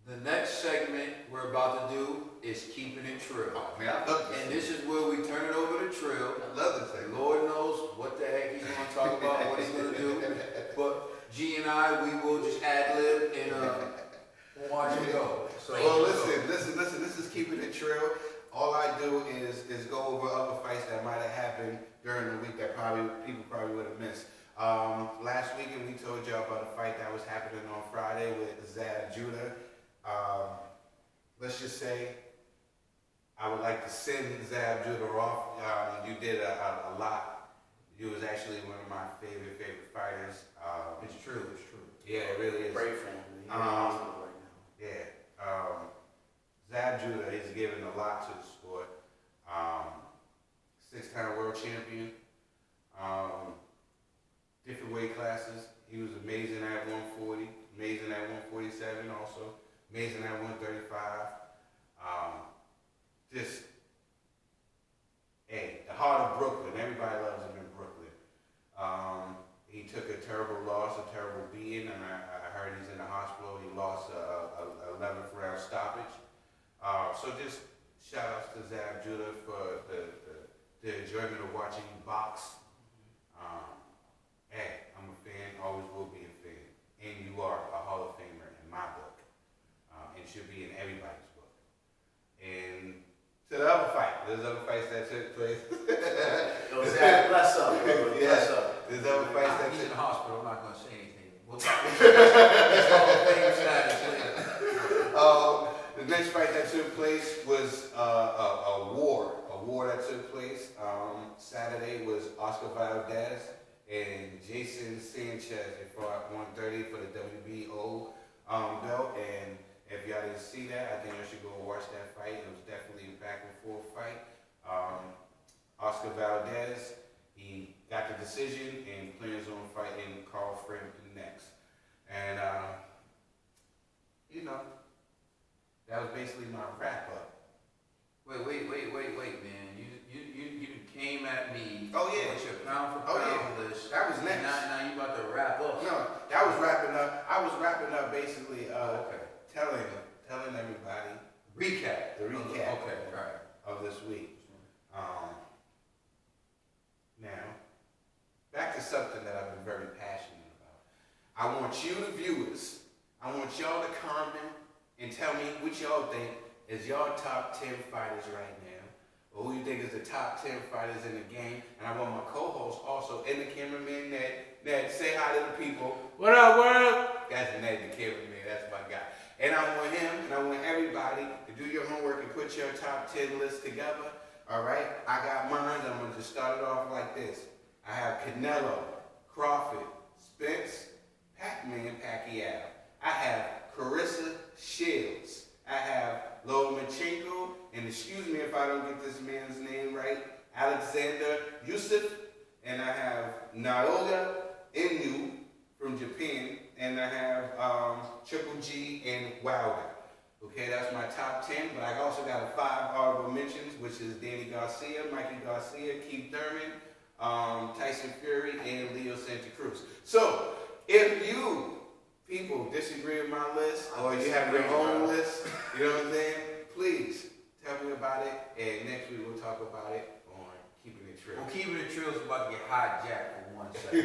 The next segment we're about to do is Keepin and Tril. Oh, man, I love this. And this is where we turn it over to Tril. I love this segment. Lord knows what the heck he's going to talk about, what he's going to do. But G and I, we will just ad-lib and watch him go. So, well, listen. This is Keepin and Tril. All I do is go over other fights that might have happened during the week that people probably would have missed. Last weekend we told y'all about a fight that was happening on Friday with Zab Judah. Let's just say I would like to send Zab Judah off. You did a lot. You was actually one of my favorite fighters. it's true. Yeah, it really is. Pray for him. He's in the hospital right now. Yeah. Zab Judah is giving a lot to the sport. 6-time world champion. Different weight classes. He was amazing at 140, amazing at 147 also, amazing at 135. The heart of Brooklyn. Everybody loves him in Brooklyn. He took a terrible loss, a terrible beating, and I heard he's in the hospital. He lost a 11th round stoppage. So just shout outs to Zab Judah for the enjoyment of watching you box. Hey, I'm a fan, always will be a fan. And you are a Hall of Famer in my book. And should be in everybody's book. And to the other fight, there's other fights that took place. Yo, Zab, bless up. Bless up. There's other fights that He's in took the hospital. I'm not going to say anything. We'll talk about his Hall of Fame status later. The next fight that took place was a war that took place. Saturday was Oscar Valdez and Jason Sanchez. They fought 130 for the WBO belt. And if y'all didn't see that, I think y'all should go watch that fight. It was definitely a back and forth fight. Oscar Valdez, he got the decision and plans on fighting Carl Frampton next. And that was basically my wrap up. Wait, man. You came at me. Oh, yeah. With your pound for pound list. That was next. Now you about to wrap up. No, that was wrapping up. I was wrapping up basically Okay. telling everybody the recap Okay, right. of this week. Now, back to something that I've been very passionate about. I want you, the viewers, I want y'all to comment and tell me what y'all think is y'all top 10 fighters right now, or who you think is the top 10 fighters in the game. And I want my co-host also, and the cameraman, Ned, say hi to the people. What up, world? That's Ned, the cameraman. That's my guy. And I want him, and I want everybody to do your homework and put your top 10 list together. All right? I got mine. I'm going to just start it off like this. I have Canelo, Crawford, Spence, Pacquiao. I have Carissa Shields. I have Lomachenko, and excuse me if I don't get this man's name right, Alexander Yusuf, and I have Naoya Inu from Japan, and I have Triple G and Wilder. Okay, that's my top 10, but I also got 5 honorable mentions, which is Danny Garcia, Mikey Garcia, Keith Thurman, Tyson Fury, and Leo Santa Cruz. So, if you people disagree with my list, or you have your own list, you know what I'm saying, please tell me about it, and next week we'll talk about it on Keepin It Tril. Well, Keepin It Tril is about to get hijacked for 1 second.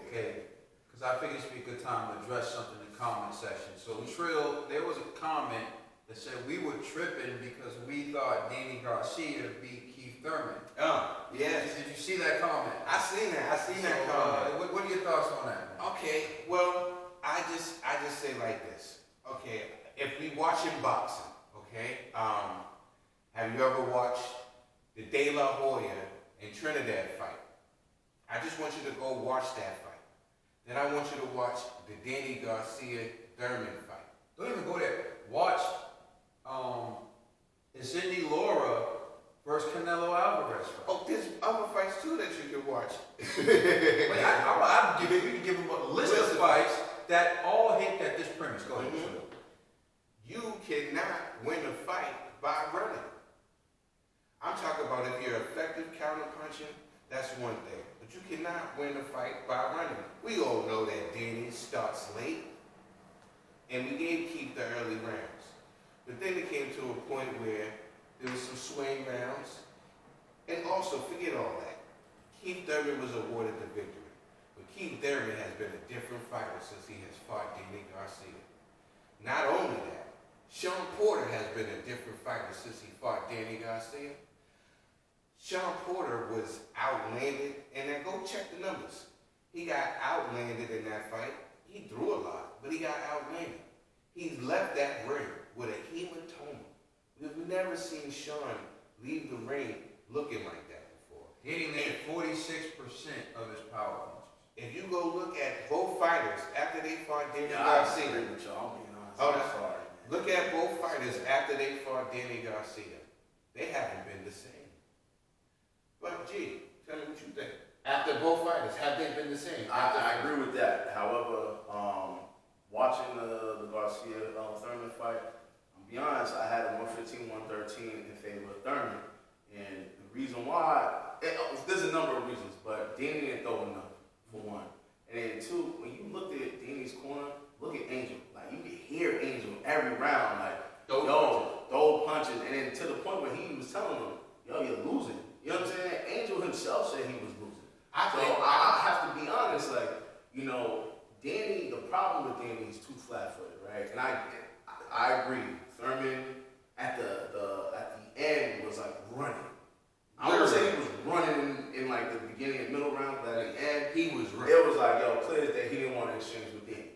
Okay? Because I figured it would be a good time to address something in the comment section. So, Tril, there was a comment that said we were tripping because we thought Danny Garcia beat Keith Thurman. Oh, yes. Did you see that comment? I seen that comment. What are your thoughts on that, man? Okay, well, I just say like this. Okay, if we watching boxing, okay, have you ever watched the De La Hoya and Trinidad fight? I just want you to go watch that fight. Then I want you to watch the Danny Garcia Thurman fight. Don't even go there. Watch Cindy Laura versus Canelo Alvarez fight. Oh, there's other fights too that you can watch. Wait, I'm giving you give them a list of fights that all hint at this premise. Go ahead. You cannot win a fight by running. I'm talking about if you're effective counter-punching, that's one thing. But you cannot win a fight by running. We all know that Danny starts late. And we gave Keith the early rounds. But then it came to a point where there was some swing rounds. And also, forget all that. Keith Thurman was awarded the victory. But Keith Thurman has been a different fighter since he has fought Danny Garcia. Not only that, Sean Porter has been a different fighter since he fought Danny Garcia. Sean Porter was outlanded, and then go check the numbers. He got outlanded in that fight. He threw a lot, but he got outlanded. He's left that ring with a hematoma. We've never seen Sean leave the ring looking like that before. He landed 46% of his power punches. If you go look at both fighters after they fought Danny I Garcia, agree with y'all, being honest. Hold I'm on. sorry, man. look at both fighters after they fought Danny Garcia. They haven't been the same. But G, tell me what you think. After both fighters, have they been the same? I agree with that. However, watching the Garcia Thurman fight, I'll be honest, I had a 115, 113 in favor of Thurman. And the reason why, there's a number of reasons, but Danny didn't throw enough, for one. And then two, when you looked at Danny's corner, look at Angel. Like, you could hear Angel every round, like, throw punches. And then to the point where he was telling them, yo, you're losing. You know what I'm saying? Angel himself said he was losing. I have to be honest, like, you know, Danny, the problem with Danny is too flat-footed, right? And I agree. Thurman at the end was like running. I wouldn't say he was running in like the beginning and middle round, but at the end he was running. It was like, yo, clear that he didn't want to exchange with Danny.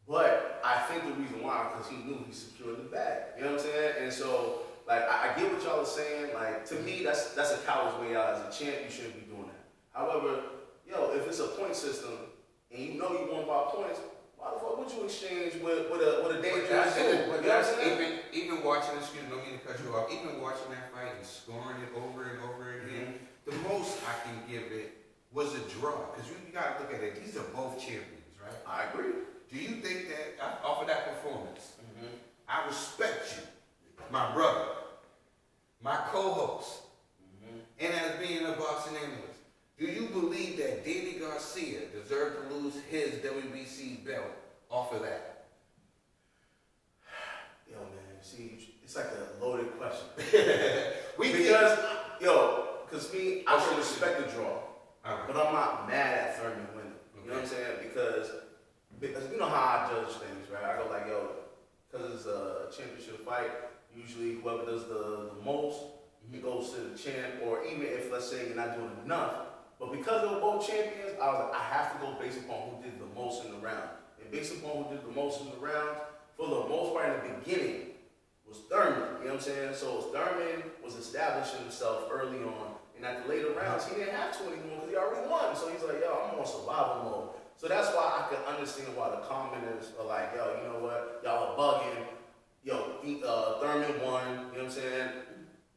But I think the reason why, because he knew he secured the bag. You know what I'm saying? And so, like, I get what y'all are saying. Like, to me, that's a coward's way out. As a champ, you shouldn't be doing that. However, yo, if it's a point system and you know you won by points, why the fuck would you exchange with a dangerous dude? Even watching, excuse me, don't mean to cut you off, even watching that fight and scoring it over and over again, the most I can give it was a draw. Because you got to look at it, these are both champions, right? I agree. Do you think that, off of that performance, I respect you, my brother, my co-host, and as being a boxing analyst, do you believe that Danny Garcia deserved to lose his WBC belt off of that? Yo, man, see, it's like a loaded question. Because I should respect the draw, but I'm not mad at Thurman winning. You know what I'm saying? Because you know how I judge things, right? I go like, yo, because it's a championship fight, usually whoever does the most, it goes to the champ, or even if, let's say, you're not doing enough. But because they were both champions, I was like, I have to go based upon who did the most in the round. And based upon who did the most in the round, for the most part in the beginning, was Thurman. You know what I'm saying? So Thurman was establishing himself early on. And at the later rounds, he didn't have to anymore because he already won. So he's like, yo, I'm on survival mode. So that's why I can understand why the commenters are like, yo, you know what? Y'all are bugging. Yo, Thurman won. You know what I'm saying?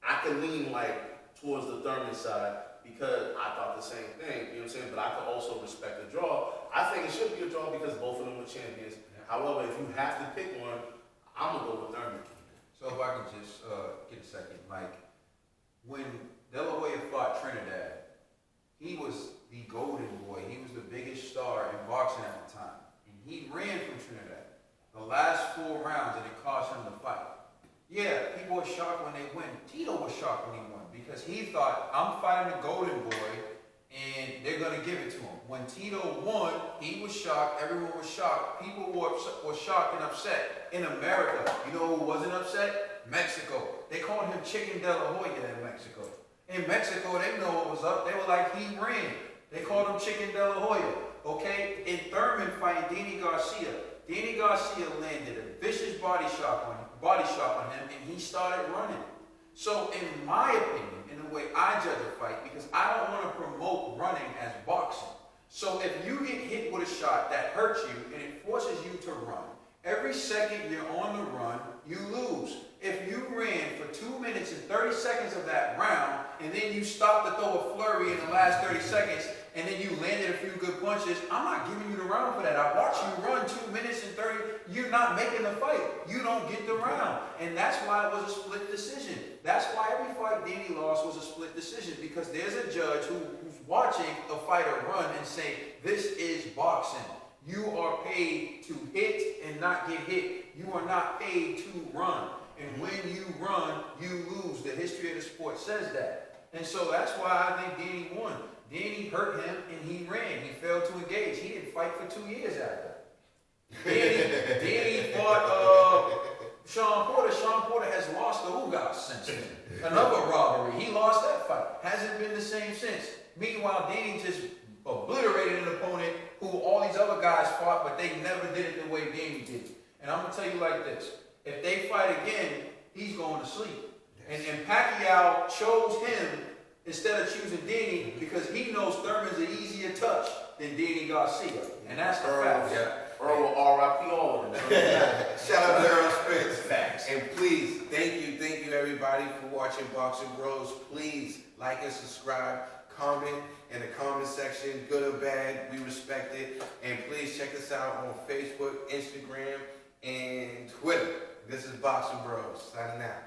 I can lean like towards the Thurman side, because I thought the same thing, you know what I'm saying? But I could also respect the draw. I think it should be a draw because both of them were champions. However, if you have to pick one, I'm going to go with Thurman. So if I can just get a second, Mike. When De La Hoya fought Trinidad, he was the golden boy. He was the biggest star in boxing at the time. And he ran from Trinidad the last 4 rounds, and it cost him the fight. Yeah, people were shocked when they win. Tito was shocked when he won because he thought, I'm fighting the golden boy and they're going to give it to him. When Tito won, he was shocked. Everyone was shocked. People were shocked and upset. In America, you know who wasn't upset? Mexico. They called him Chicken De La Hoya in Mexico. In Mexico, they know what was up. They were like, he ran. They called him Chicken De La Hoya. Okay? In Thurman fighting Danny Garcia landed a vicious body shot on him, and he started running. So in my opinion, in the way I judge a fight, because I don't want to promote running as boxing. So if you get hit with a shot that hurts you and it forces you to run, every second you're on the run, you lose. If you ran for 2 minutes and 30 seconds of that round, and then you stopped to throw a flurry in the last 30 seconds, and then you landed a few good punches, I'm not giving you the round for that. I watched you run 2 minutes and 30. You're not making the fight. You don't get the round. And that's why it was a split decision. That's why every fight Danny lost was a split decision, because there's a judge who's watching a fighter run and say, this is boxing. You are paid to hit and and not get hit. You are not paid to run. And when you run, you lose. The history of the sport says that. And so that's why I think Danny won. Danny hurt him and he ran. He failed to engage. He didn't fight for 2 years after. Danny fought Sean Porter. Sean Porter has lost the Ugas since then. Another robbery. He lost that fight. Hasn't been the same since. Meanwhile, Danny just obliterated an opponent who all these other guys fought, but they never did it the way Danny did it. And I'm going to tell you like this. If they fight again, he's going to sleep. And Pacquiao chose him instead of choosing Danny because he knows Thurman's an easier touch than Danny Garcia. And that's the fact. Yeah. Earl will RIP all of them. Shout out to Earl Spence. Facts. And please, thank you everybody for watching Boxing Bros. Please like and subscribe, comment in the comment section, good or bad, we respect it. And please check us out on Facebook, Instagram, and Twitter. This is Boxing Bros, signing out.